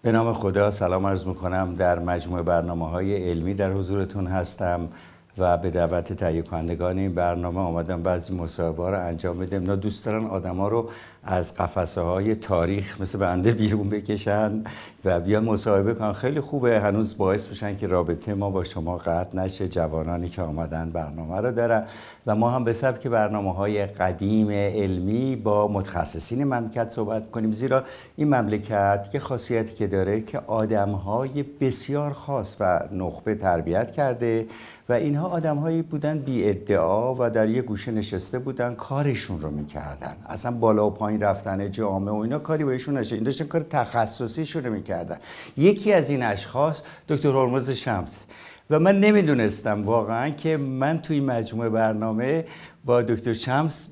به نام خدا سلام عرض میکنم. در مجموعه برنامه‌های علمی در حضورتون هستم و به دعوت تهیه کنندگان این برنامه آمدم بعضی مصاحبه‌ها رو انجام بدم. اینا دوست دارن آدم‌ها رو از قفسه‌های تاریخ مثل بنده بیرون بکشن و بیان مصاحبه کنن. خیلی خوبه، هنوز باعث بشن که رابطه ما با شما قطع نشه. جوانانی که آمدن برنامه رو دارن و ما هم به سبک برنامه‌های قدیم علمی با متخصصین مملکت صحبت کنیم، زیرا این مملکت که خاصیتی که داره که آدم‌های بسیار خاص و نخبه تربیت کرده و اینها آدم‌هایی بودن بی ادعا و در یه گوشه نشسته بودن کارشون رو می‌کردن. اصلا بالا و پایین رفتن جامعه و اینا کاری بهشون نشه. این داشتن کار تخصصیشون رو می‌کردن. یکی از این اشخاص دکتر هرمز شمس و من نمیدونستم واقعا که من توی این مجموعه برنامه با دکتر شمس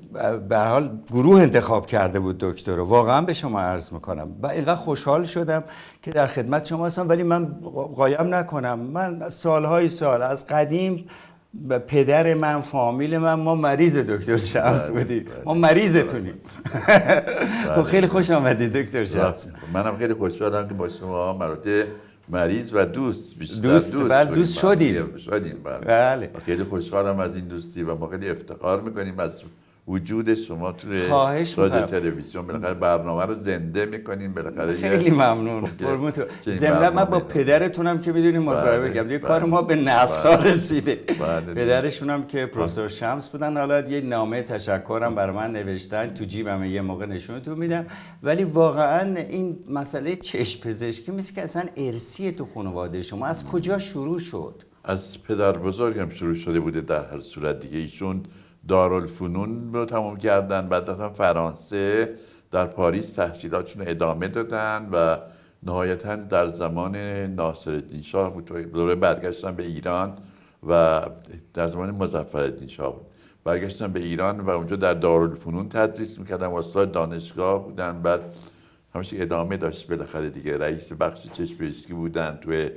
به حال گروه انتخاب کرده بود دکتر رو. واقعا به شما عرض میکنم و اینقدر خوشحال شدم که در خدمت شما هستم. ولی من قایم نکنم، من سالهای سال از قدیم پدر من، فامیل من، ما مریض دکتر شمس بودیم. ما مریضتونیم. خب خیلی خوش آمدید دکتر شمس. منم خیلی خوشحالم که با شما مراتب مریض و دوست دوست شدیم. بله. خیلی خوشحالم از این دوستی و ما خیلی افتخار میکنیم از وجود شما توی رادیو تلویزیون. بالاخره برنامه رو زنده میکنین. بالاخره خیلی ممنون. ضمن من با پدرتونم که میدونیم مصاحبه کردم. دیگه کار ما به نسل‌ها رسیده. پدرشون هم که پروفسور شمس بودن، حالا یه نامه تشکرم برای من نوشتن، تو جیبم یه موقع نشونتون میدم. ولی واقعا این مسئله چشم پزشکی مثل که اصلا ارثیه تو خانواده شما. از کجا شروع شد؟ از پدر بزرگم شروع شده بوده. در هر صورت دیگه ایشون دارالفنون رو تمام کردن، بعد رفتن فرانسه، در پاریس تحصیلاتشون رو ادامه دادن و نهایتاً در زمان ناصرالدین شاه بود دوره برگشتن به ایران و در زمان مظفرالدین شاه بود برگشتن به ایران و اونجا در دارالفنون تدریس میکردن، استاد دانشگاه بودن. بعد همیشه ادامه داشت بالاخره دیگه. رئیس بخش چشم پزشکی بودن توی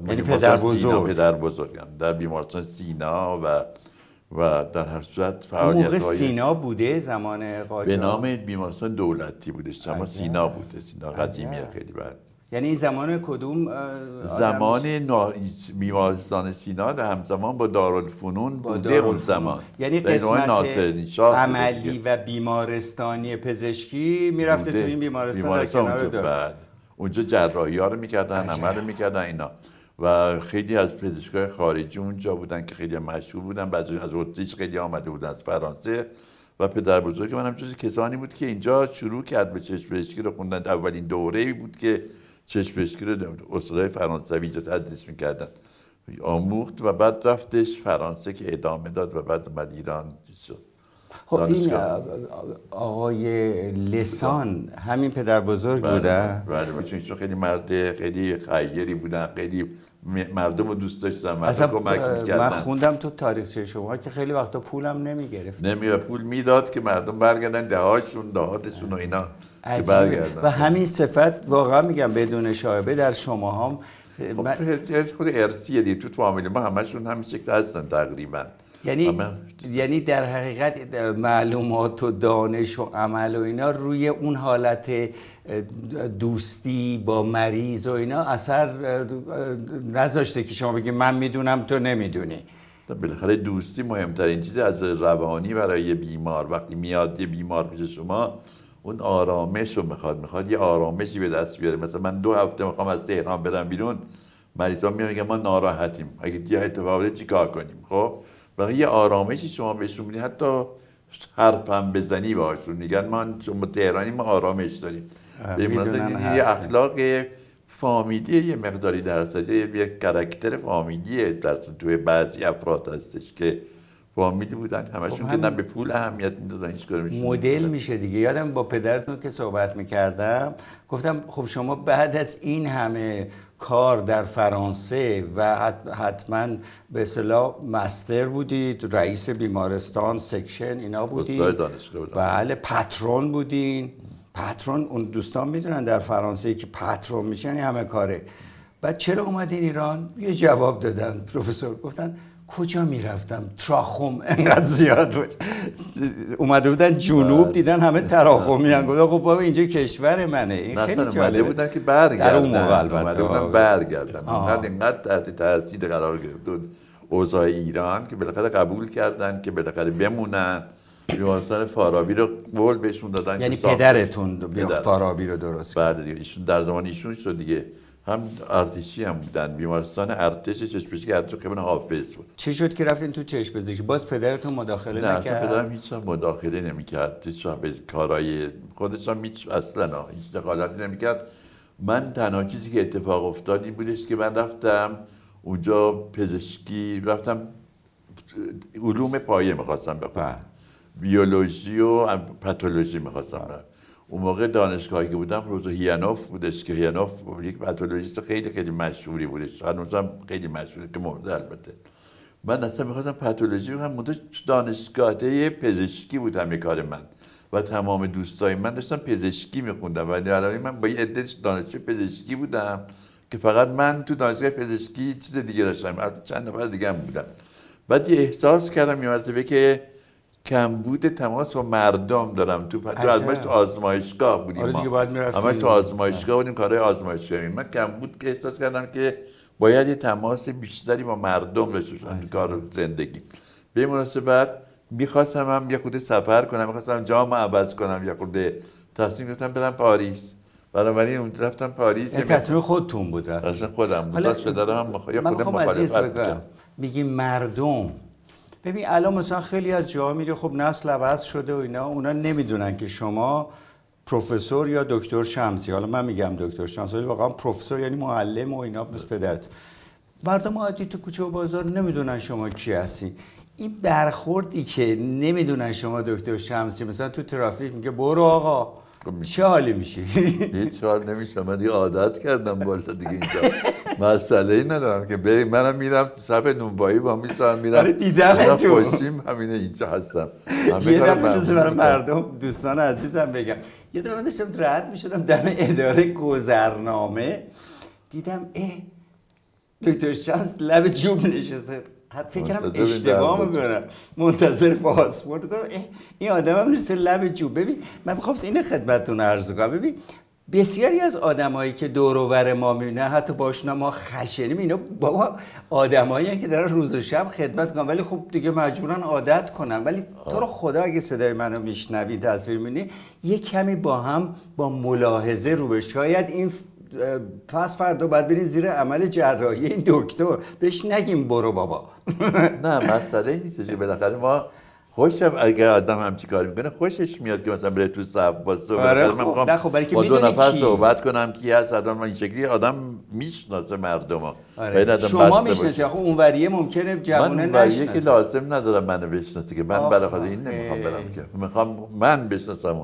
یعنی پدر بزرگم در بیمارستان سینا و در هر صورت فعالیت‌های سینا بوده زمان قاجار به نام بیمارستان دولتی بودش، اما سینا بوده، سینا قدیمیه خیلی. بعد یعنی زمان کدوم زمان بیمارستان سینا در همزمان با دارالفنون بوده اون زمان. یعنی قسمت عملی و بیمارستانی پزشکی میرفته تو این بیمارستان بعد اونجا جراحی ها رو میکردن، همه رو میکردن اینا و خیلی از پزشکای خارجی اونجا بودن که خیلی مشهور بودن. بعضی از اتریش خیلی آمده بودن، از فرانسه. و پدر بزرگ من هم جز کسانی بود که اینجا شروع کرد به چشم پزشکی رو خوندن. اولین دوره‌ای بود که چشم پزشکی رو استادای فرانسوی اینجا تدریس میکردن، آموخت و بعد رفتش فرانسه که ادامه داد و بعد اومد ایران شد. خب این آقای لسان همین پدر بزرگ بودن؟ بله، چون خیلی مرد خیلی خیری بودن، خیلی مردم رو دوست داشتن، مردم کمک میکردن. من خوندم تو تاریخچه شما که خیلی وقتا پولم نمیگرفت. پول میداد که مردم برگردن دهاتشون و اینا که برگردن. و همین صفت واقعا میگم بدون شایبه در شما هم خود ارثیه دیگه. تو فامیل ما همشون همین شکل هستن تقریبا. یعنی در حقیقت معلومات و دانش و عمل و اینا روی اون حالت دوستی با مریض و اینا اثر نذاشته که شما بگید من میدونم تو نمیدونی. بالاخره دوستی مهمترین چیزی از روانی برای یه بیمار. وقتی میاد یه بیمار پیش شما اون آرامش رو میخواد یه آرامشی به دست بیاره. مثلا من 2 هفته میخوام از تهران برم بیرون، مریضا میگن ما ناراحتیم، اگه یه اتفاقی چیکار کنیم؟ خب برای یه آرامشی شما بهشون میدید، حتی حرفم بزنی باهاشون میگن ما شما تهرانی ما آرامش داریم. یه اخلاق فامیلی یه مقداری درصد یه کاراکتر فامیلیه در توی بعضی افراد هستش که فامیلی بودن همشون که نه به پول اهمیت میدادن هیچ کاری میشون مدل میشه دیگه. یادم با پدرتون که صحبت میکردم گفتم خب شما بعد از این همه کار در فرانسه و حتما به اصطلاح مستر بودید، رئیس بیمارستان سکشن اینا بودید، استاد دانشگاه بودید، بله، پاترون بودین. پاترون اون دوستان میدونن در فرانسه که پاترون میشن همه کاره. بعد چرا اومدین ایران؟ یه جواب دادن پروفسور، گفتن کجا میرفتم تراخوم انقدر زیاد بود. اومده بودن جنوب دیدن همه تراخومی ان، گفتم خب بابا اینجا کشور منه. این خیلی جالبه. اومده بودن که برگردن، اون موقع اومده بودن برگردن. اینقدر تحت تاثیر قرار گرفت اوضاع ایران که بالاخره قبول کردن که بالاخره بمونن. بیمارستان فارابی رو قول بهشون دادن، یعنی پدرتون فارابی رو درست کرد. بله دیگه، ایشون در زمان ایشون شد دیگه. هم ارتشی هم بودن، بیمارستان ارتش چشم‌پزشکی ارتش خیابان حافظ بود. چی شد که رفتین تو چشم‌پزشکی؟ باز پدرتون مداخله نکرد؟ نه اصلا پدرم هیچ مداخله نمی‌کرد، هیچ به کارهای خودش هم اصلا هیچ دخالتی نمی‌کرد. من تنها چیزی که اتفاق افتاد این بودش که من رفتم اونجا پزشکی، رفتم علوم پایه می‌خواستم بخونم، بیولوژی و پاتولوژی می‌خواستم برم. اون موقع دانشگاهی که بودم پروفسور هیانوف بودش که هیانوف یک پاتولوژیست خیلی خیلی مشهوری بودش، هنوزم خیلی مشهوره که مرده البته. من اصلا می‌خواستم پاتولوژی بخونم، منتها دانشگاه پزشکی بودم یک کار من و تمام دوستای من داشتن پزشکی می‌خوندن و علاوه من با یه عده دانشجو پزشکی بودم که فقط من تو دانشگاه پزشکی چیز دیگه داشتم، البته چند نفر دیگه هم بودن. بعد یه احساس کردم یه مرتبه که کمبود تماس با مردم دارم. تو آزمایشگاه بودیم، همش تو آزمایشگاه بودیم، کارهای آزمایشگاهی. من کمبود که احساس کردم که باید یه تماس بیشتری با مردم داشته باشم تو کار زندگی. به مناسبت می‌خواستم هم یه خورده سفر کنم، می‌خواستم جام عوض کنم، یه خورده تصمیم گرفتم برم پاریس. بنابراین رفتم پاریس. این تصمیم خودتون بود؟ اصلا خودم بود. داشت پدرم هم یه خورده مخالفت کرد. میگی مردم، ببین الان مثلا خیلی از جاها میره، خب نسل عوض شده و اینا، اونا نمیدونن که شما پروفسور یا دکتر شمسی، حالا من میگم دکتر شمسی ولی واقعا پروفسور یعنی معلم و اینا بس پدرت. مردم عادی تو کوچه و بازار نمیدونن شما کی هستی. این برخوردی که نمیدونن شما دکتر شمسی، مثلا تو ترافیک میگه برو آقا، چه حالی میشی؟ هیچ حال نمیشه. من دیگه عادت کردم بالا دیگه اینجا مسئله ای ندارم که بریم. منم میرم صف نونوایی با میسم میرم. آره دیدم تو خوشیم همینه اینجا هستم. یه دفعه برای مردم دوستان عزیزم بگم، یه دفعه داشتم رد میشدم دم اداره گذرنامه، دیدم دکتر شمس لب جوب نشسته. فکر کنم اشتباه میکنم، منتظر پاسپورت. گفتم این آدم هم نشسته لب جوب. ببین من میخوام اینو خدمتتون عرض کنم. ببین بسیاری از آدمایی که دور و بر ما میبینن، حتی باشون ما خشنیم، اینا بابا آدمایی که دارن روز و شب خدمت کنن، ولی خب دیگه مجبورن عادت کنن. ولی تو رو خدا اگه صدای منو میشنوی، تصویر میبینی، یه کمی با هم با ملاحظه رو به، شاید این پس فردا باید برین زیر عمل جراحی این دکتر، بهش نگیم برو بابا. نه مسئله نیست که بالاخره ما خوشم اگه آدم همچی کار میکنه خوشش میاد که مثلا بره تو صف واسه با دو نفر صحبت کنم کی هست آدم این شکلی آدم میشناسه مردمو. شما میشناسید، خب اونوریه ممکنه جوونه نشناسه. من که لازم ندارم منو بشناسه که من برای خاطر این نمیخوام برم که میخوام من بشناسم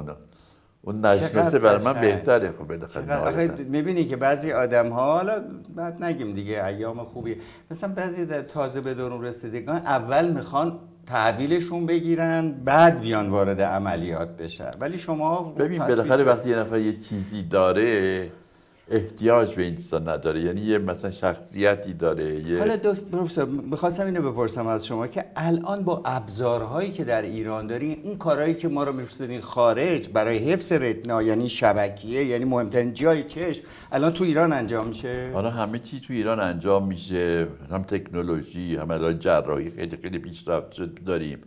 اون نشناسه برای من بهتره. خب بالاخره میبینی که بعضی آدم ها، حالا بعد نگیم دیگه ایام خوبی، مثلا بعضی تازه به درون رسیدگان اول میخوان تحویلشون بگیرن بعد بیان وارد عملیات بشن. ولی شما ببین بالاخره وقتی یه نفر یه چیزی داره احتیاج به این چیزا نداره، یعنی یه مثلا شخصیتی داره. حالا پروفسور می‌خواستم اینو بپرسم از شما که الان با ابزارهایی که در ایران دارین، اون کارهایی که ما رو می‌فرستین خارج برای حفظ رتنا، یعنی شبکیه، یعنی مهمترین جای چشم، الان تو ایران انجام میشه؟ حالا همه چی تو ایران انجام میشه، هم تکنولوژی، هم الان جراحی خیلی خیلی پیشرفت داریم،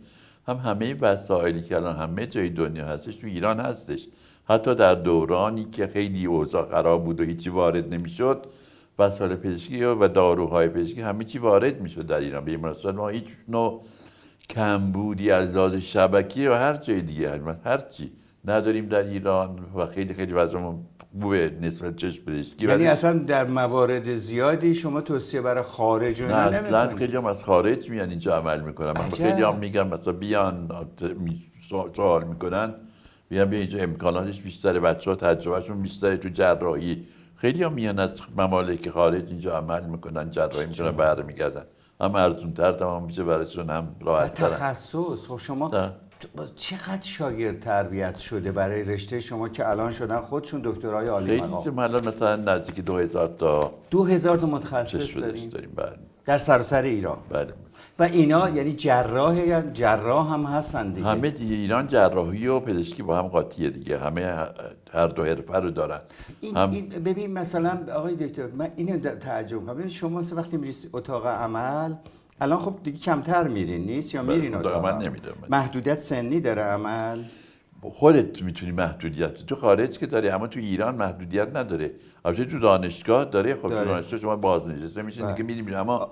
هم همه وسایلی که الان همه جای دنیا هستش تو ایران هستش. حتی در دورانی که خیلی اوضاع خراب بود و هیچی وارد نمیشد، وسایل پزشکی و داروهای پزشکی همه چی وارد میشد در ایران. به این مناسبت ما هیچ نوع کمبودی از لحاظ شبکیه و هر جای دیگه هر چی نداریم در ایران و خیلی خیلی وضعمون خوبه نسبت چشم پزشکی. یعنی اصلا در موارد زیادی شما توصیه برای خارج نه اصلا خیلی هم از خارج میان اینجا عمل میکنن. من خیلی هم میگم مثلا بیان سوال میکنن، بیان اینجا امکاناتش بیشتره، بچه‌ها تجربهشون بیشتره تو جراحی. خیلی هم میان از ممالک خارج اینجا عمل میکنن، جراحی میکنن، برمیگردن. هم ارزون‌تر تمام میشه براشون، هم راحت‌تر. تخصص. خب شما چقدر شاگرد تربیت شده برای رشته شما که الان شدن خودشون دکترای عالی مقام؟ خیلی الان مثلا نزدیک 2000 تا متخصص داریم. بله. در سراسر ایران. بله. و اینا یعنی جراح هم هستن دیگه. همه ایران جراحی و پزشکی با هم قاطیه دیگه، همه هر دو حرفه رو دارن. این ببین مثلا آقای دکتر من اینو تعجب کنم، ببین شما وقتی میرید اتاق عمل الان خب دیگه کمتر میرین نیست یا میرین اتاق عمل؟ نمیدونم. محدودیت سنی داره عمل؟ خودت میتونی محدودیت تو خارج که داره، اما تو ایران محدودیت نداره. البته تو دانشگاه داره، خب تو دانشگاه شما بازنشسته میشین دیگه میرین، اما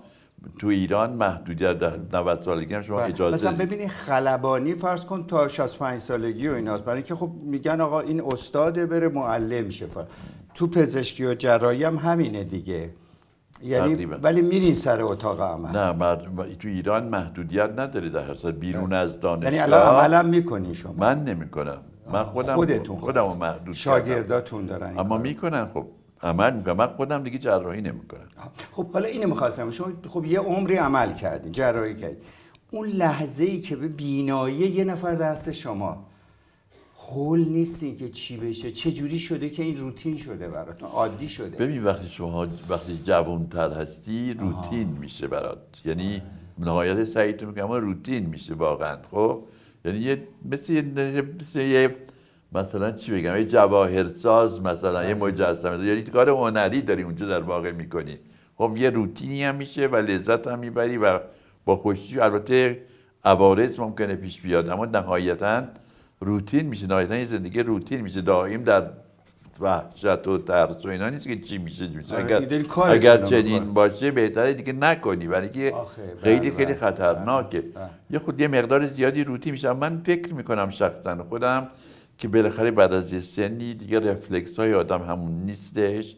تو ایران محدودیت در 90 سالگی هم شما اجازه مثلا ببینید خلبانی فرض کن تا 65 سالگی و ایناست، برای اینکه خب میگن آقا این استاده بره معلم شه. تو پزشکی و جراحی هم همینه دیگه، یعنی ولی میرین سر اتاق عمل. نه تو ایران محدودیت نداره در هر سال بیرون از دانشگاه. یعنی الان عملا میکنی شما؟ من نمیکنم، من خودمو محدود شاگرداتون دارن اما میکنن. خب عمل میکنم، من خودم دیگه جراحی نمیکنم. خب حالا اینو میخواستم، شما خب یه عمری عمل کردین، جراحی کردین، اون لحظه ای که به بینایی یه نفر دست شما هول نیستین که چی بشه، چه جوری شده که این روتین شده براتون، عادی شده؟ ببین وقتی جوان‌تر هستی روتین میشه برات، یعنی نهایت سعیتو میکنم اما روتین میشه واقعا. خب یعنی مثل مثلا چی بگم، یه جواهرساز مثلا، یه مجسمه، یعنی کار هنری داری اونجا در واقع میکنی. خب یه روتینی هم میشه و لذت هم میبری و با خوشی. البته عوارض ممکنه پیش بیاد اما نهایتاً روتین میشه، نهایتاً یه زندگی روتین میشه، دائم در وحشت و ترس و اینا نیست که چی میشه. اگر چنین باشه بهتره دیگه نکنی، برای که خیلی خطرناکه. یه مقدار زیادی روتین میشه. من فکر میکنم شخصا خودم که بالاخره بعد از یه سنی دیگه رفلکس های آدم همون نیستش،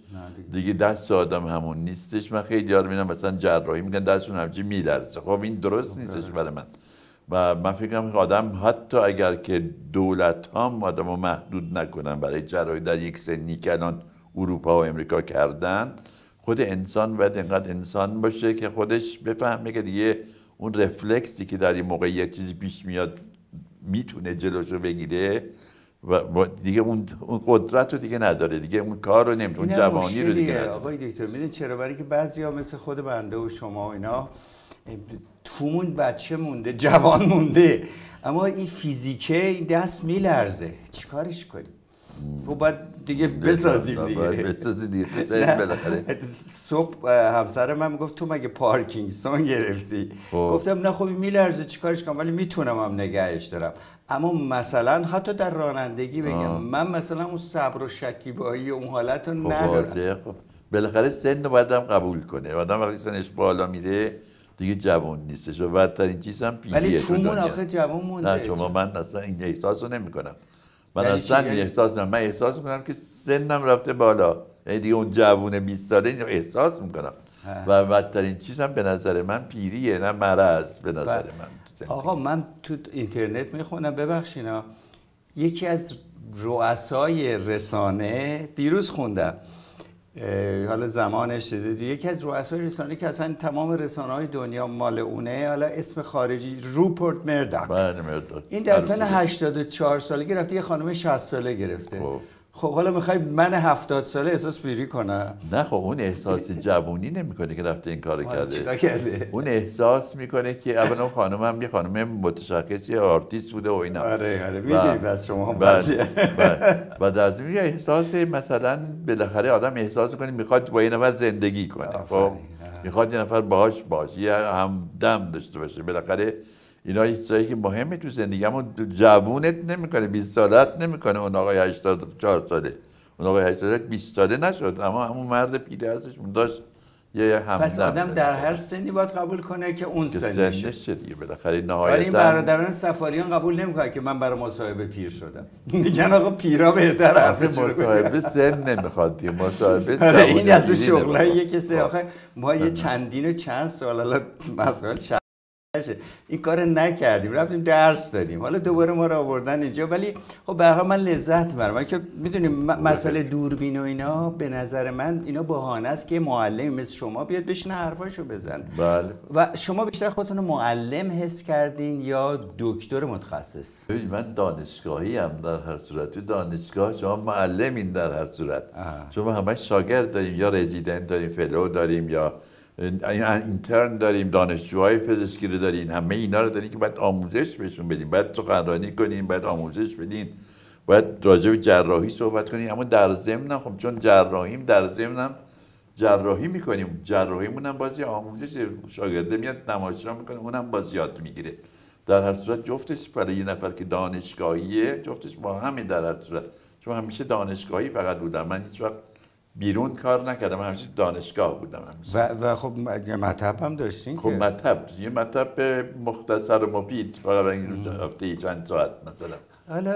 دیگه دست آدم همون نیستش. من خیلی یاد میدم مثلا جراحی میگن دستشون همچین میلرزه، خب این درست نیستش برای من. و من فکر کنم آدم حتی اگر که دولت هم آدمو محدود نکنن برای جراحی در یک سنی که الان اروپا و امریکا کردن، خود انسان باید اینقدر انسان باشه که خودش بفهمه که دیگه اون رفلکسی که در این موقع یک چیزی پیش میاد میتونه جلوشو بگیره و دیگه اون قدرت رو دیگه نداره، دیگه اون کار رو نمیتونه، اون جوانی رو دیگه نداره. آقای دکتر میدونید چرا؟ برای که بعضیا مثل خود بنده و شما و اینا تومون بچه مونده، جوان مونده، اما این فیزیکه این دست میلرزه، چیکارش کنیم؟ خب باید دیگه بسازیم دیگه. صبح همسر من میگفت تو مگه پارکینسون گرفتی؟ گفتم نه خب میلرزه چیکارش کنم، ولی میتونم هم نگهش دارم. اما مثلا حتی در رانندگی بگم من مثلا اون صبر و شکیبایی و اون حالت رو ندارم. بالاخره سن رو باید هم قبول کنه. آدم وقتی سنش بالا میره دیگه جوان نیستش و بدترین چیز هم پیریه. ولی تومون آخه جوان مونده. نه شما، من اصلا این احساس رو نمی کنم. من اصلا این احساس نمی کنم. من احساس میکنم که سنم رفته بالا، یعنی دیگه اون جوون 20 ساله اینو احساس میکنم. و بدترین چیز هم به نظر من پیریه، نه مرض به نظر من. آقا من تو اینترنت میخونم، ببخشینا، یکی از رؤسای رسانه دیروز خوندم، حالا زمانش شده، یکی از رؤسای رسانه که اصلا تمام رسانه‌های دنیا مال اونه، حالا اسم خارجی روپورت مرداک. این در سن 84 سالگی رفته یه خانم 60 ساله گرفته. خب حالا میخوای من 70 ساله احساس پیری کنم؟ نه خب اون احساس جوونی نمیکنه که رفته این کارو کرده. اون احساس میکنه که اولا اون خانم هم یه خانم متشخصی آرتیست بوده و اینا. آره میدونی بس شما و در ضمن احساس مثلا بالاخره آدم احساس میکنه میخواد با یه نفر زندگی کنه. خب میخواد یه نفر باهاش باشه، یه همدم داشته باشه. بالاخره اینا چیزایی که مهمه تو زندگی، اما جوونت نمیکنه، 20 سالت نمیکنه. اون آقای 84 ساله، اون آقای 84 20 ساله نشد، اما همون مرد پیری هستش اون داشت یه همدم. پس آدم در هر سنی باید قبول کنه که اون سنشه دیگه بالاخره نهایتا. ولی این برادران سفاریان قبول نمیکنن که من برای مصاحبه پیر شدم. میگن آقا پیرا بهتره. مصاحبه سن نمیخواد دیگه، مصاحبه این از اون شغلاییه که آخه ما یه چندین و چند سال الان مسائل این کار نکردیم، رفتیم درس دادیم، حالا دوباره ما رو آوردن اینجا. ولی خب به هر حال من لذت میبرم. من که میدونیم مسئله دوربین و اینا به نظر من اینا بهانه است که معلمی مثل شما بیاد بشینه حرفاشو بزنه. بله. و شما بیشتر خودتون معلم حس کردین یا دکتر متخصص؟ ببین من دانشگاهی هم در هر صورت. تو دانشگاه شما معلمین در هر صورت. شما همش شاگرد داریم، یا رزیدنت داریم، فلو داریم، یا اینترن داریم، دانشجوهای پزشکی رو داریم، همه اینا رو داریم که باید آموزش بهشون بدیم، باید سخنرانی کنیم، باید آموزش بدین، باید راجع به جراحی صحبت کنیم. اما در ضمن خب چون جراحیم در ضمن جراحی میکنیم، جراحیمون هم باز آموزش، شاگرده میاد تماشا میکنه اونم باز یاد میگیره. در هر صورت جفتش برای یه نفر که دانشگاهیه جفتش با همین در هر صورت. چون همیشه دانشگاهی فقط بودم، من هیچ وقت بیرون کار نکردم، همیشه دانشگاه بودم همیشه. و خب یه مطب هم داشتین خب که یه مطب مختصر و مفید فقط این هفته چند ساعت مثلا. حالا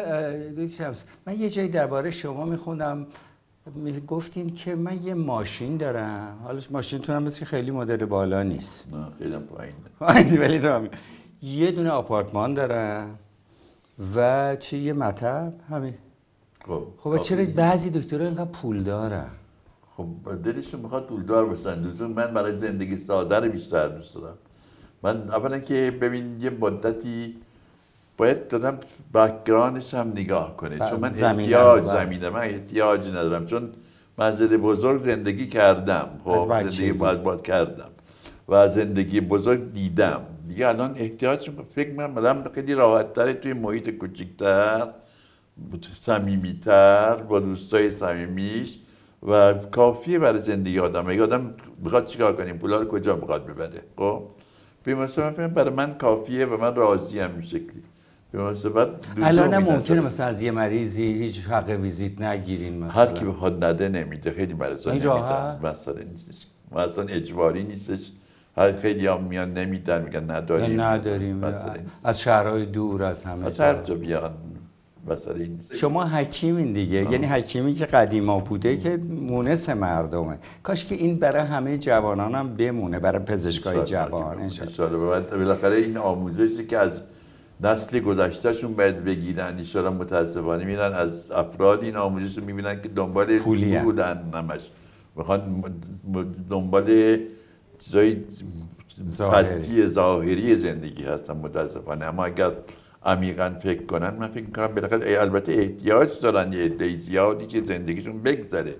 دوست شمس، من یه جایی درباره شما میخوندم گفتین که من یه ماشین دارم، حالا ماشینتون هم مثل خیلی مدل بالا نیست. نه خیلی پایینه. ولی رامی یه دونه آپارتمان دارم و چه یه مطب همین. خب چرا بعضی دکترها اینقدر پول دارن؟ خب دلشون میخواد پولدار باشن. دوستون من برای زندگی ساده رو بیشتر دوست دارم. من اولا که ببین یه مدتی باید دادم بک‌گراندش هم نگاه کنه، چون من احتیاج ندارم، چون منزل بزرگ زندگی کردم، خب زندگی باید کردم و زندگی بزرگ دیدم دیگه. الان احتیاج فکر من آدم خیلی راحت تره توی محیط کوچیک‌تر، صمیمی‌تر، با دوستای صمیمیش و کافیه برای زندگی آدم. اگه آدم بخواد چیکار کنیم، پولا رو کجا میخواد ببره؟ خب به مثلا برای من کافیه و من راضی ام این شکلی. به مثلا الان ممکنه مثلا از یه مریضی هیچ حق ویزیت نگیرین مثلا؟ هر کی بخواد نده نمیده، خیلی مریضا نمیدن، مثلا نیستش، مثلا اجباری نیستش، هر خیلی هم میان نمیدن، میگن نداریم از شهرهای دور از همه از هر جا بیان. شما حکیمین دیگه، یعنی حکیمی که قدیما بوده که مونس مردمه. کاش که این برای همه جوانان هم بمونه، برای پزشکای جوان انشالله. بالاخره این آموزشی که از نسل گذشتهشون باید بگیرن، انشالله متاسفانه میرن از افراد این آموزش رو میبینن که دنبال بودن، نمش میخوان دنبال چیزای سطحی ظاهری زندگی هستن متاسفانه. اما اگر عمیقاً فکر کنن، من فکر می‌کنم بالاخره البته احتیاج دارن یه عده زیادی که زندگیشون بگذره،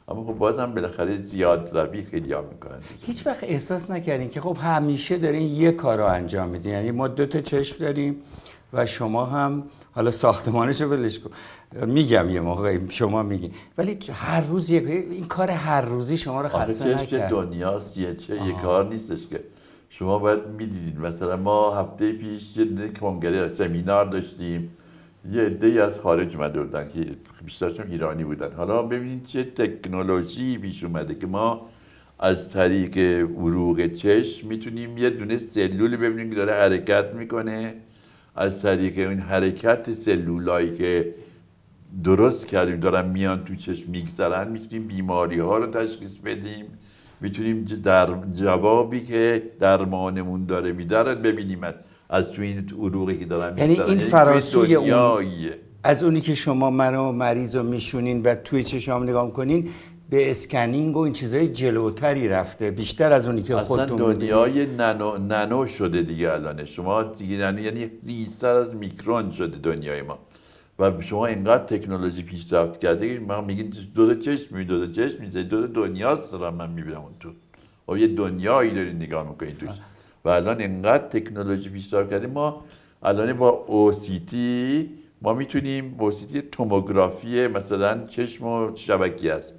اما خب بازم بالاخره زیاد روی خیلی ها میکنن. هیچ وقت احساس نکردین که خب همیشه دارین یه کار رو انجام میدین؟ یعنی ما 2 تا چشم داریم و شما هم حالا ساختمانش رو ولش کن، میگم یه موقع شما میگین، ولی هر روز این کار هر روزی شما رو خسته نکرد؟ دنیاست یه کار نیستش که شما باید میدیدید. مثلا ما هفته پیش یه کنگره سمینار داشتیم، یه عده‌ای از خارج اومده بودن که بیشترشون ایرانی بودن. حالا ببینید چه تکنولوژی پیش اومده که ما از طریق عروق چشم میتونیم یه دونه سلول ببینیم که داره حرکت میکنه. از طریق این حرکت سلولایی که درست کردیم دارن میان تو چشم میگذرن، میتونیم بیماری ها رو تشخیص بدیم، میتونیم در جوابی که درمانمون داره میده ببینیم از تو این عروقی که دارن میگذرن. یعنی این فراسوی از اونی که شما منو مریض رو میشونین و توی چشمام نگاه میکنین به اسکنینگ و این چیزای جلوتری رفته، بیشتر از اونی که خودتون اصلا دنیای نانو شده دیگه الان. شما دیگه یعنی ریزتر از میکرون شده دنیای ما و شما اینقدر تکنولوژی پیشرفت کرده که ما میگین 2 تا چشم میزه 2 تا دنیاست دارم من میبینم اون تو. و یه دنیایی دارین نگاه میکنین توش و الان اینقدر تکنولوژی پیشرفت کرده. ما الان با OCT ما میتونیم، OCT توموگرافی مثلا چشم و شبکی است،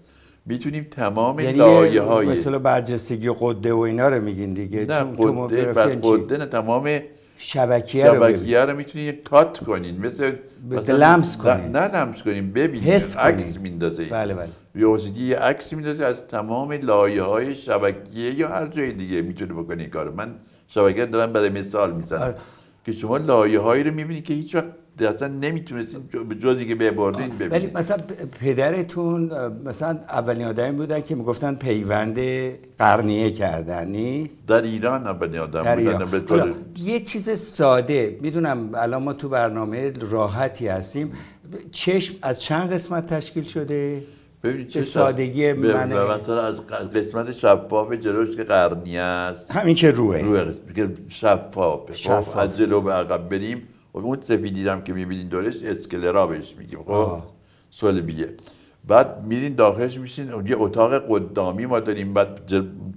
میتونیم تمام لایه‌های مثلا برجستگی و قده و اینا رو میگین دیگه؟ نه قده نه، تمام شبکیه رو میتونید کات کنین، مثلا لمس کنین، نه لمس کنین، ببینید عکس میندازه. بله یه عکس میندازه از تمام لایه‌های شبکیه یا هر جای دیگه میتونه بکنین کارو. من شبکیه دارم برای مثال میزنم که شما لایه‌هایی رو میبینید که هیچ وقت اصلا نمیتونستین به جزی که ببردین ببینید. ولی مثلا پدرتون مثلا اولین آدمی بودن که میگفتن پیوند قرنیه کردن، نیست؟ در ایران اولین آدم بودن. یه چیز ساده، میدونم الان ما تو برنامه راحتی هستیم، چشم از چند قسمت تشکیل شده؟ ببینید چه سادگی مثلا از قسمت شفاف جلوش که قرنیه است، همین که روه که شفافه. از جلو به عقب بریم اون سفیدی هم که میبینین دورش اسکلرا بهش میگیم، خب صلبیه. بعد میرین داخلش میشین، یه اتاق قدامی ما داریم، بعد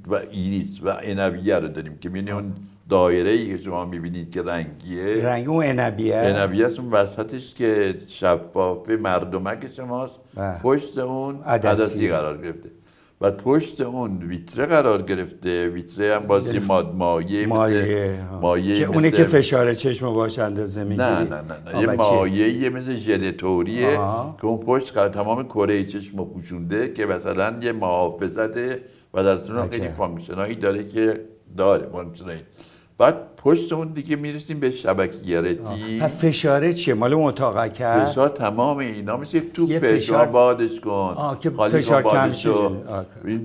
و ایریس و عنبیه رو داریم که می‌بینید اون دایره‌ای که شما می‌بینید که رنگیه، رنگ اون عنبیه است، اون وسطش که شفافه مردمک شماست، پشت اون عدسی قرار گرفته و پشت اون ویتره قرار گرفته. ویتره هم بازی مایه که اونه که فشار چشم باش اندازه میگیری. نه یه مایه مثل ژل توریه که اون پشت تمام کره چشم رو پوشونده که مثلا یه محافظته و در اصل خیلی فانکشنایی داره که داره فانکشنایی. بعد پشت اون دیگه میرسیم به شبکیه رتی. فشاره چیه؟ مال اون اتاقه که فشار تمام اینا مثل توپه، شما بادش کن که فشار کم شه.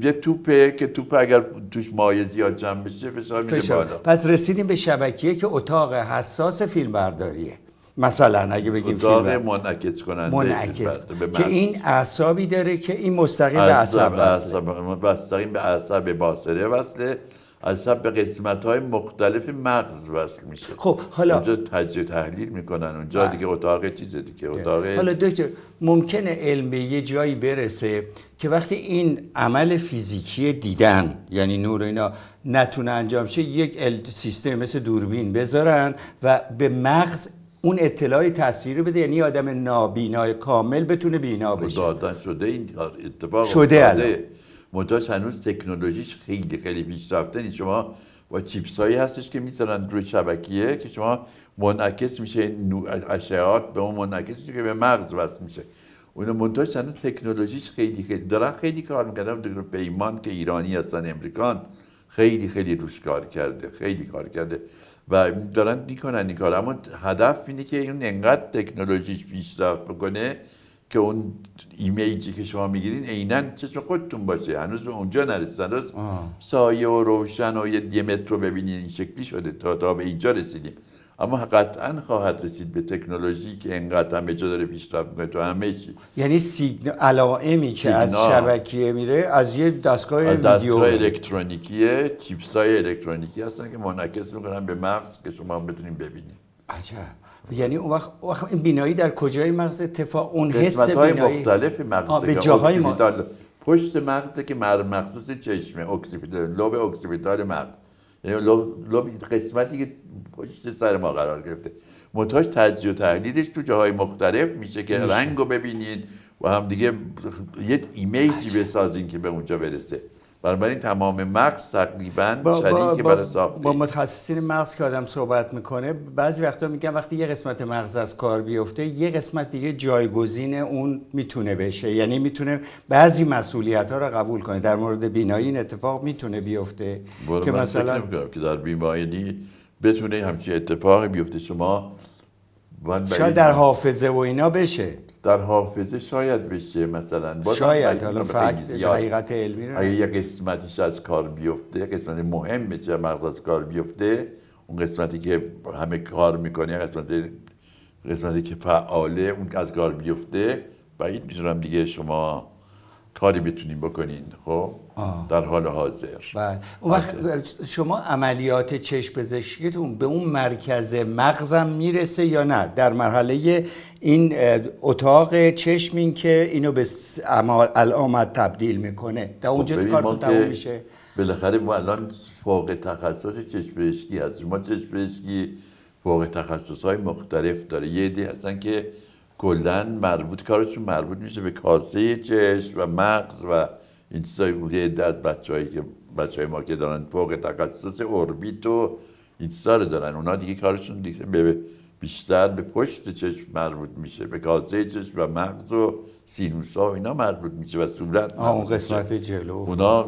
یه توپه که توپ اگر توش مایع زیاد جمع بشه فشار میره بالا. پس رسیدیم به شبکیه که اتاق حساس فیلم برداریه. مثلا اگه بگیم اتاق منعکس کننده که این اعصابی داره که این مستقیم به عصب مستقیم به عصب باصره وصله، عصب به قسمت‌های مختلف مغز وصل میشه. خب حالا اونجا تجزیه تحلیل میکنن، اونجا دیگه اتاق چیزه دیگه اتاق. حالا دکتر ممکنه علم به یه جایی برسه که وقتی این عمل فیزیکی دیدن یعنی نور اینا نتونه انجام شه، یک سیستم مثل دوربین بذارن و به مغز اون اطلاعی تصویری بده، یعنی آدم نابینای کامل بتونه بینا بشه. دادن شده این اتفاق شده. منتها هنوز تکنولوژیش خیلی خیلی پیشرفته نیست. شما با چیپس هایی هستش که میذارن روی شبکیه که شما منعکس میشه، اشعاعات به اون منعکس میشه که به مغز وصل میشه. اون منتها هنوز تکنولوژیش خیلی دارن خیلی کار میکردن. دکتر پیمان که ایرانی هستن، امریکان، خیلی روش کار کرده و دارن میکنن این کار. اما هدف اینه که اون انقدر تکنولوژیش پیشرفت بکنه که اون ایمیجی که شما میگیرین عیناً چشم خودتون باشه. هنوز به اونجا نرسیدن. سایه و روشن و یه متر رو ببینین این شکلی شده تا به اینجا رسیدیم. اما قطعاً خواهد رسید به تکنولوژی که انقدر همه جا داره پیشرفت میکنه تو همه چی. یعنی علائمی که از شبکیه میره از یه دستگاه الکترونیکیه، چیپسای الکترونیکی هستن که منعکس میکنن به مغز که شما بتونین ببینید. عجب. یعنی اون وقت این بینایی در کجای مغز اتفاق اون حس بینایی مختلف مغز به جاهای پشت مغز که مخصوص چشمه، لوب اکسیپیتال مغز، یعنی لوب قسمتی که پشت سر ما قرار گرفته. منتهاش تجزیه و تحلیلش تو جاهای مختلف میشه که رنگو ببینید و هم دیگه یه ایمیجی بسازین که به اونجا برسه. بنابراین تمام مغز تقریبا شریک برای ساخته. با متخصصین مغز که آدم صحبت میکنه بعضی وقتا میگن وقتی یه قسمت مغز از کار بیفته یه قسمت دیگه جایگزین اون میتونه بشه، یعنی میتونه بعضی مسئولیت ها رو قبول کنه. در مورد بینایی این اتفاق میتونه بیفته که مثلا که در بینایی بتونه همچین اتفاقی بیفته. شما شاید در حافظه و اینا بشه، در حافظه شاید بشه مثلا، شاید حالا حقیقت علمی رو اگه یه قسمتیش از کار بیفته، قسمت مهمه چه مغز از کار بیفته، اون قسمتی که همه کار میکنه، قسمتی که فعاله اون از کار بیفته، بعید میدونم دیگه شما کاری بتونین بکنین. خب در حال حاضر بله. اون وقت شما عملیات چشم پزشکیتون به اون مرکز مغزم میرسه یا نه؟ در مرحله این اتاق چشمین که اینو به علامت تبدیل میکنه، در اونجا کارتون تموم میشه؟ بالاخره ما الان فوق تخصص چشم پزشکی هست. ما چشم پزشکی فوق تخصصهای مختلف داره. یه عده هستن که کلاً کارشون مربوط میشه به کاسه چشم و مغز و این چیزای عدت بچهای ما که دارن فوق تخصص اوربیت و این چیزا رو دارن. اونا دیگه کارشون دیگه بیشتر به پشت چشم مربوط میشه، به کاسه چشم و مغز و سینوسا و اینا مربوط میشه و صورت اون قسمت جلو. اونا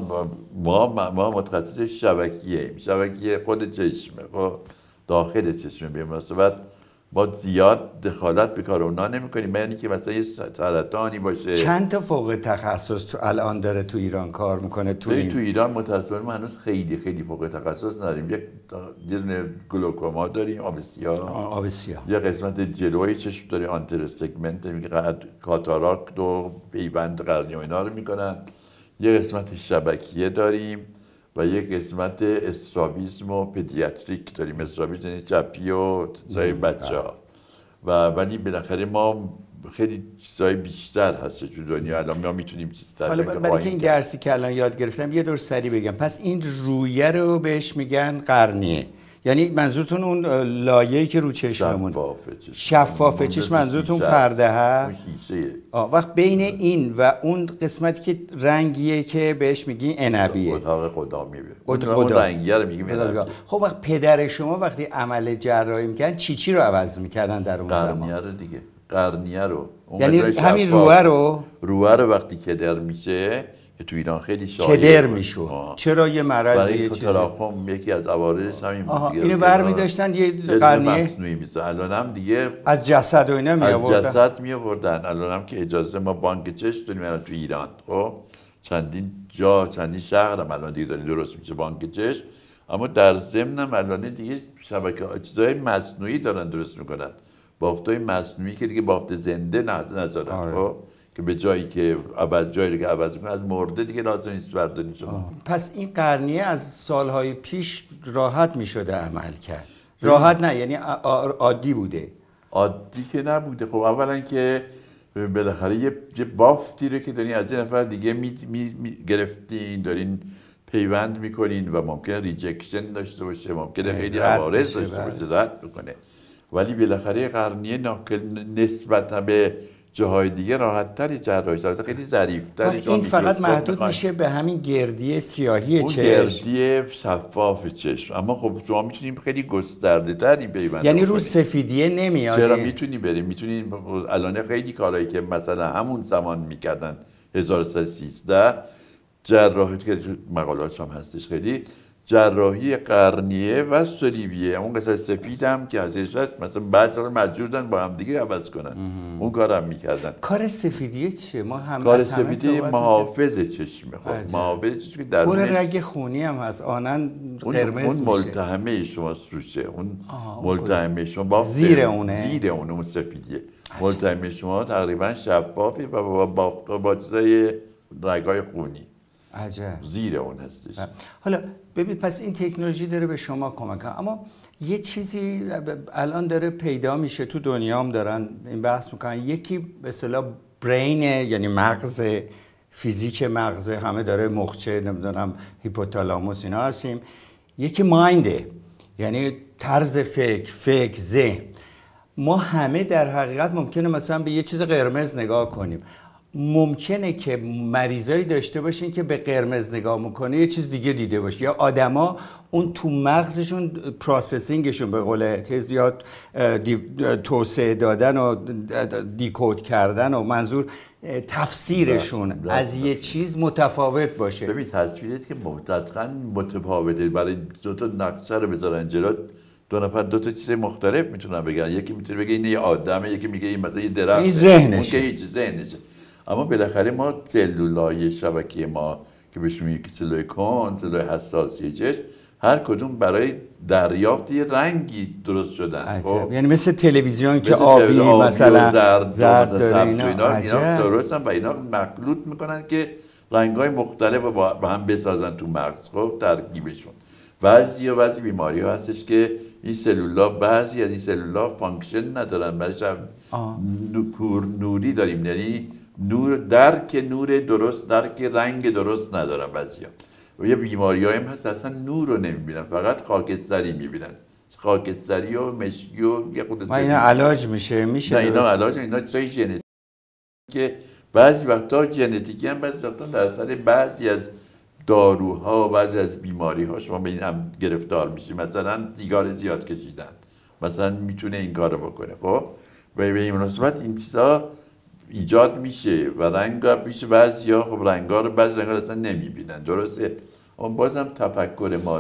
ما متخصص شبکیه خود چشمه، داخل چشمه. به مناسبت ما زیاد دخالت به کار اونا نمی‌کنیم، یعنی که مثلا یه سرطانی باشه. چند تا فوق تخصص تو الان داره تو ایران کار میکنه؟ تو ایران متأسفانه ما هنوز خیلی فوق تخصص نداریم. یه دونه گلوکوما داریم، آب سیاه. یه قسمت جلوی چشم داره، آنتر سگمنت، میگه کاتاراکت و پیوند قرنی و اینا رو میکنن. یه قسمت شبکیه داریم و یک قسمت استرابیسم و پدیاتریک داریم. استرابیسم یعنی چپی و سای بچه ها. ولی بالاخره ما خیلی چیزای بیشتر هست تو دنیا. الان ما میتونیم چیز حالا برای که این درسی که الان یاد گرفتم یه دور سری بگم. پس این رویه رو بهش میگن قرنیه، یعنی منظورتون اون لایه‌ای که رو چشممون شفاف چشم منظورتون پرده هست؟ وقت بین این و اون قسمتی که رنگیه که بهش میگی عنبیه، اتاق خدا میبینه اون رنگیه رو میگیم عنبی. خب وقت پدر شما وقتی عمل جراحی میکردن چی رو عوض میکردن در اون زمان؟ قرنیه رو دیگه، قرنیه رو، یعنی همین روه رو وقتی کدر میشه که تو ایران خیلی شایعه کدر میشد. چرا یه مرضیه؟ برای تراکم یکی از عوارضش همین بود. اینو برمی داشتن یه قرنیه مصنوعی میشه. الان هم دیگه از جسد و اینا می آوردن. از جسد می آوردن. الان هم که اجازه ما بانک چشم داریم الان تو ایران. خب چندین شهر هم الان دیگه درست میشه بانک چشم. اما در ضمن هم الان دیگه شبکه چیزای مصنوعی دارن درست میکنن. بافتای مصنوعی که دیگه بافت زنده نذارن. خب که به جایی که جایی که عوض کنه از مرده دیگه لازم نیست برداری شما. پس این قرنیه از سالهای پیش راحت میشده عمل کرد. راحت نه، یعنی عادی بوده. عادی که نبوده. خب اولا که بالاخره یه بافتی رو که دارین از یه نفر دیگه گرفتین، دارین پیوند میکنین و ممکنه ریجکشن داشته باشه، ممکنه خیلی عوارض داشته باشه، رد بکنه. ولی بالاخره قرنیه نسبت به جاهای دیگه راحت‌تری جراحی شده، خیلی ظریف‌تری. این فقط محدود میشه به همین گردی سیاهی چشم، گردی شفاف چشم. اما خب شما میتونیم خیلی گسترده‌تر این پیوند، یعنی رو سفیدیه نمیاد. چرا میتونی بریم، میتونین الان خیلی کارهایی که مثلا همون زمان میکردن 1313 جراحی که مقالاتش هم هستش، خیلی جراحی قرنیه و صلیبیه، اون قسمت سفید هم که ازش هست مثلا بعضی مجبورن با هم دیگه عوض کنن. اون کارم میکردن. کار سفیدیه چیه؟ ما هم کار سفیدی محافظ چشمه. خب محافظ چشم در پر رگ خونی هم هست، آنن قرمز اون ملتهمه شما روشه، اون ملتهمه شما زیر اونه اون سفیدیه. ملتهمه شما تقریبا شفافی و با چیزای رگای خونی. عجب. زیر اون هستش. حالا ببین، پس این تکنولوژی داره به شما کمک کنه، اما یه چیزی الان داره پیدا میشه تو دنیا هم دارن این بحث میکنن، یکی به اصطلاح برین، یعنی مغز، فیزیک مغز، همه داره مخچه، نمیدونم هیپوتالاموس اینا هستیم. یکی ماینده، یعنی طرز فکر ذهن. ما همه در حقیقت ممکنه مثلا به یه چیز قرمز نگاه کنیم، ممکنه که مریضایی داشته باشین که به قرمز نگاه میکنه یه چیز دیگه دیده باشه، یا آدما اون تو مغزشون پروسسینگشون به قول چیز یا توسعه دادن و دیکود کردن و منظور تفسیرشون از یه چیز متفاوت باشه. ببین تصویرت که مطلقاً متفاوته. برای دو تا نقشه رو بذارن جلو، دو نفر دو تا چیز مختلف میتونن بگن. یکی میتونه بگه این یه آدمه، یکی میگه این مثلا یه درخت، این ذهنشه، اون که هیچ ذهنشه. اما بالاخره ما سلولای شبکه ما که بهش میگیم سلول کون، سلول حساسی چشم، هر کدوم برای دریافت یه رنگی درست شدن. خب یعنی مثل تلویزیون که آبی مثلا زرد داره، اینا درستن و اینا مخلوط میکنن که رنگ‌های مختلف با هم بسازن تو مغز. خب ترکیبشون بعضی بیماری ها هستش که این سلولا، بعضی از این سلولا فانکشن ندارن، بعضیش نوری داریم، یعنی درک نور درست، درک رنگ درست ندارن بعضیا. و یه بیماریایی هم هست اصلا نور رو نمیبینن، فقط خاکستری میبینن، خاکستری و مشکی و یه خود. اینا علاج میشه نه اینا علاج، اینا چیزای ژنتیکی که بعضی وقتا ژنتیکی هم، بعضی وقتا در اثر بعضی از داروها و بعضی از بیماری‌ها شما به این هم گرفتار میشید. مثلا سیگار زیاد کشیدن مثلا میتونه این کارو بکنه. خب به این مناسبت این چیزا ایجاد میشه و رنگا میشه. بعضیا خب رنگا رو بعضی رنگا اصلا نمیبینن، درسته؟ اما بازم تفکر ما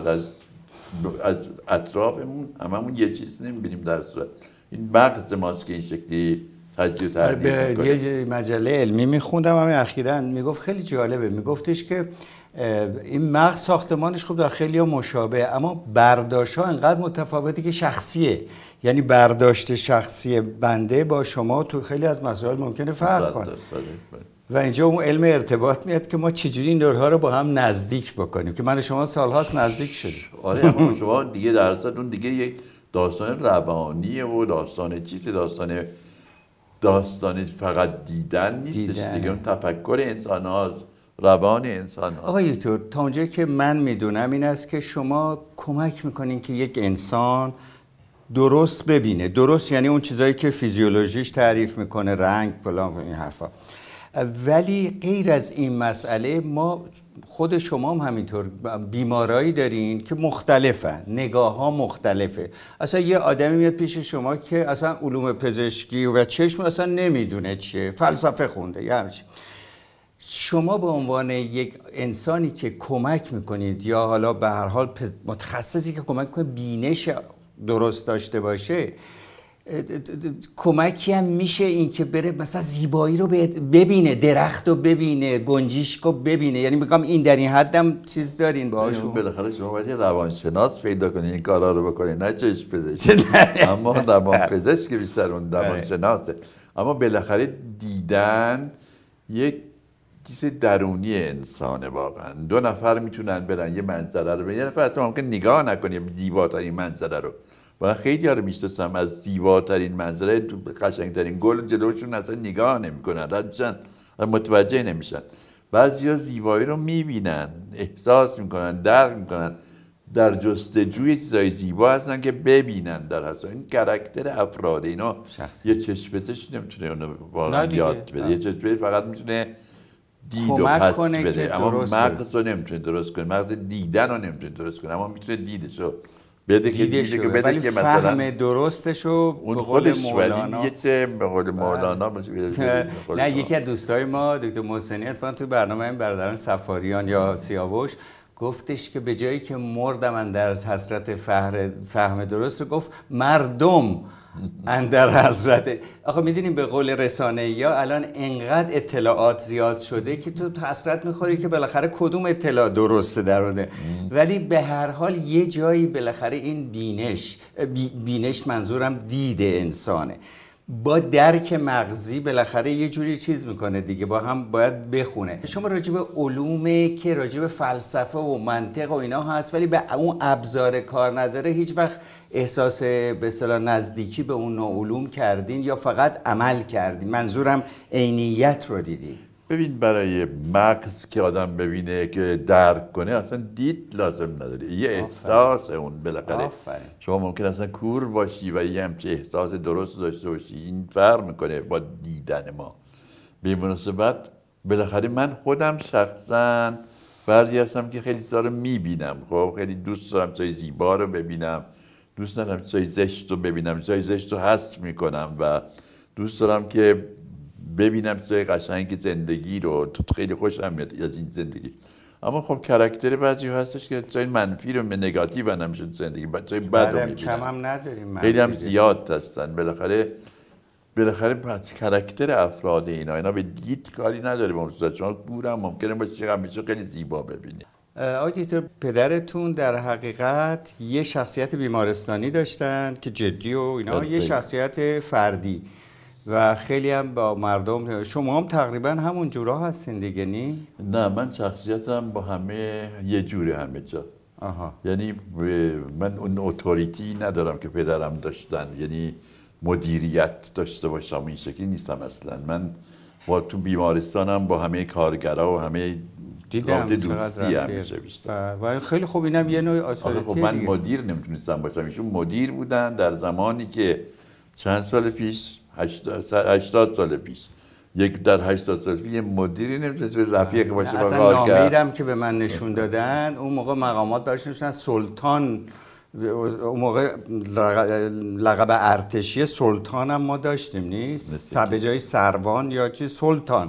از اطرافمون هممون یه چیز نمیبینیم. در صورت این مغز ماست که این شکلی تجزیه و تحلیل میکنه. یه مجله علمی میخوندم همین اخیراً، میگفت خیلی جالبه، میگفتش که این مغز ساختمانش خوب در خیلی ها مشابه، اما برداشت ها انقدر متفاوته که شخصیه. یعنی برداشت شخصی بنده با شما تو خیلی از مسائل ممکنه فرق کنه. و اینجا اون علم ارتباط میاد که ما چجوری این دورها رو با هم نزدیک بکنیم، که من و شما سالهاست نزدیک شدیم. آره اما شما دیگه درصد اون دیگه یک داستان روانیه و داستان چیزی، داستان داستان فقط دیدن نیستش دیگه، اون تفکر انسان هاست، روان انسان هاست. آقای دکتر، تا اونجایی که من میدونم این است که شما کمک میکنین که یک انسان درست ببینه. درست یعنی اون چیزایی که فیزیولوژیش تعریف میکنه، رنگ فلان این حرفا. ولی غیر از این مسئله، ما خود شما هم همینطور بیمارایی دارین که مختلفن، نگاه ها مختلفه. اصلا یه آدمی میاد پیش شما که اصلا علوم پزشکی و چشم اصلا نمیدونه چیه، فلسفه خونده یا همچین. شما به عنوان یک انسانی که کمک میکنید یا حالا به هر حال متخصصی که کمک کنه بینش درست داشته باشه، کمکی هم میشه این که بره مثلا زیبایی رو ببینه، درخت رو ببینه، گنجشک رو ببینه. یعنی میگم این در این حدم چیز دارین باهاشون. بالاخره شما باید روانشناس پیدا کنید این کارا رو بکنید، نه چشم پزشک. اما روان پزشک بیشتر اون روانشناسه. اما بالاخره دیدن یک چیز درونی انسانه واقعا. دو نفر میتونن برن یه منظره رو ببینن، یه نفر اصلا ممکن نگاه نکنه زیباترین منظره رو. و خیلی ها رو میشناسم از زیباترین منظره، قشنگترین گل جلوشون اصلا نگاه نمیکنن، ردشن، متوجه نمیشن. بعضیا زیبایی رو میبینن، احساس میکنن، درک میکنن، در جستجوی چیزای زیبا هستن که ببینن در حسن. این کاراکتر افراد اینا یه چشم‌پزشک نمیتونه اونو واقعا یاد بده. یه چشم‌پزشک فقط میتونه دید و پس بده، اما مغز رو نمیتونه درست کنه، مغز دیدن رو نمیتونه درست کنه، اما میتونه دیدشو بده که بده که مثلا فهم درستشو اون خودش. ولی یه چه به قول مولانا نه، یکی از دوستای ما دکتر محسنی اتفاقا تو برنامه این برادران سفاریان یا سیاوش گفتش که به جایی که مردم اندر حضرت فهم درست رو گفت مردم اندر حضرت. آخه میدونیم به قول رسانه‌ای‌ها الان انقدر اطلاعات زیاد شده که تو حسرت میخوری که بالاخره کدوم اطلاع درسته درونه. ولی به هر حال یه جایی بالاخره این بینش منظورم دید انسانه، با درک مغزی بالاخره یه جوری چیز میکنه دیگه، با هم باید بخونه. شما راجع به علومه که راجع به فلسفه و منطق و اینا هست، ولی به اون ابزار کار نداره، هیچ وقت احساس به اصطلاح نزدیکی به اون نوع علوم کردین یا فقط عمل کردین؟ منظورم عینیت رو دیدین. ببین، برای مغز که آدم ببینه که درک کنه اصلا دید لازم نداره، یه احساس اون بالاخره. شما ممکن اصلا کور باشی و یه همچه احساس درست داشته باشی، این فرق میکنه با دیدن ما. به مناسبت بالاخره من خودم شخصا فردی هستم که خیلی چیزا رو میبینم. خب خیلی دوست دارم چیزای زیبا رو ببینم، دوست دارم چیزای زشت رو ببینم، چیزای زشت رو حذف میکنم و دوست دارم که ببینم چیزای قشنگ زندگی رو. خیلی خوشم میاد از این زندگی. اما خب کاراکتر بعضی هستش که چیزای منفی رو، نگاتیو نمیشه زندگی، چیزای بد رو میبینم. کم هم نداریم، خیلی هم زیاد هستن. بالاخره کاراکتر افراد اینا به دید کاری نداره. ممکنه شما بورم ممکنه باشه همیشه خیلی زیبا ببینید. آقای دکتر، پدرتون در حقیقت یه شخصیت بیمارستانی داشتن که جدی و اینا، یه شخصیت فردی و خیلی هم با مردم. شما هم تقریبا همون جورا هستین دیگه نی؟ نه، من شخصیتم با همه یه جوره همه جا. یعنی من اون اتوریتی ندارم که پدرم داشتن، یعنی مدیریت داشته باشم، این شکلی نیستم اصلا. من با تو بیمارستانم با همه کارگرا و همه دوستی همیشه بیشتر. و خیلی خوب، اینم یه نوع اتوریتی. خب من مدیر نمیتونستم باشم، ایشون مدیر بودن در زمانی که چند سال پیش، 80 سال پیش، در 80 سال پیش یه مدیری نمیتونست به رفیق باشه با کارگر. اصلا نامیرم که به من نشون دادن اون موقع مقامات برش نوشتن سلطان. اون موقع لقب ارتشی سلطان هم ما داشتیم نیست؟ به جای سروان یا چی سلطان.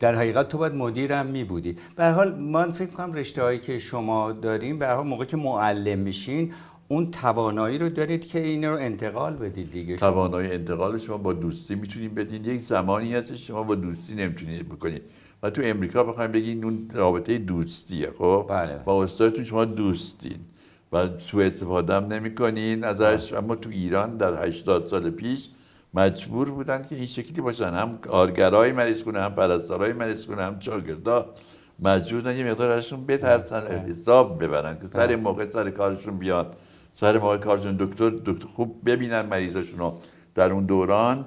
در حقیقت تو باید مدیرم می بودی. به هر حال من فکر کنم رشته هایی که شما داریم، به هر حال موقع که معلم میشین اون توانایی رو دارید که این رو انتقال بدید دیگه. توانایی انتقال شما با دوستی میتونید بدین. یک زمانی هست شما با دوستی نمیتونید بکنید. و تو امریکا بخوایم بگین اون رابطه دوستیه. خب بله. با استادتون شما دوستین و سوء استفاده هم نمی‌کنین ازش. اما تو ایران در 80 سال پیش مجبور بودن که این شکلی باشن، هم کارگرای مریض کنه، هم پرستارای مریض کنه، هم شاگردا مجبور بودن یه مقدار ازشون بترسن، حساب ببرن که سر موقع سر کارشون بیان، سر موقع کارشون دکتر خوب ببینن مریضاشون رو. در اون دوران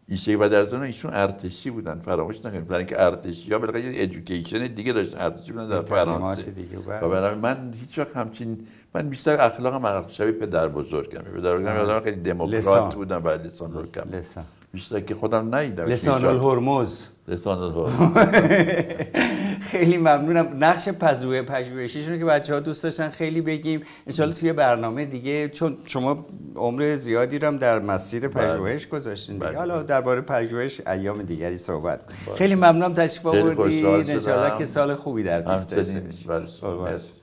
ایشه و در ضمن ایشون ارتشی بودن، فراموش نکنید، برای اینکه ارتشی‌ها بالاخره یه ادویکیشن دیگه داشتن، ارتشی بودن در فرانسه و برای من هیچ وقت همچین، من بیشتر اخلاقم شبیه پدر بزرگم. پدر بزرگم آدم خیلی دموکرات بودن، بعد لسان الکلام بیشتر که خودم ندیدم. لسان الهرمز. لسان الهرمز. خیلی ممنونم. نقش پژوهشیشون که بچه‌ها دوست داشتن خیلی بگیم، انشالله توی برنامه دیگه، چون شما عمر زیادی رو هم در مسیر پژوهش گذاشتین دیگه، حالا درباره پژوهش ایام دیگری صحبت کنیم. خیلی ممنونم تشریف آوردید، انشالله که سال خوبی در پیش داشته باشید.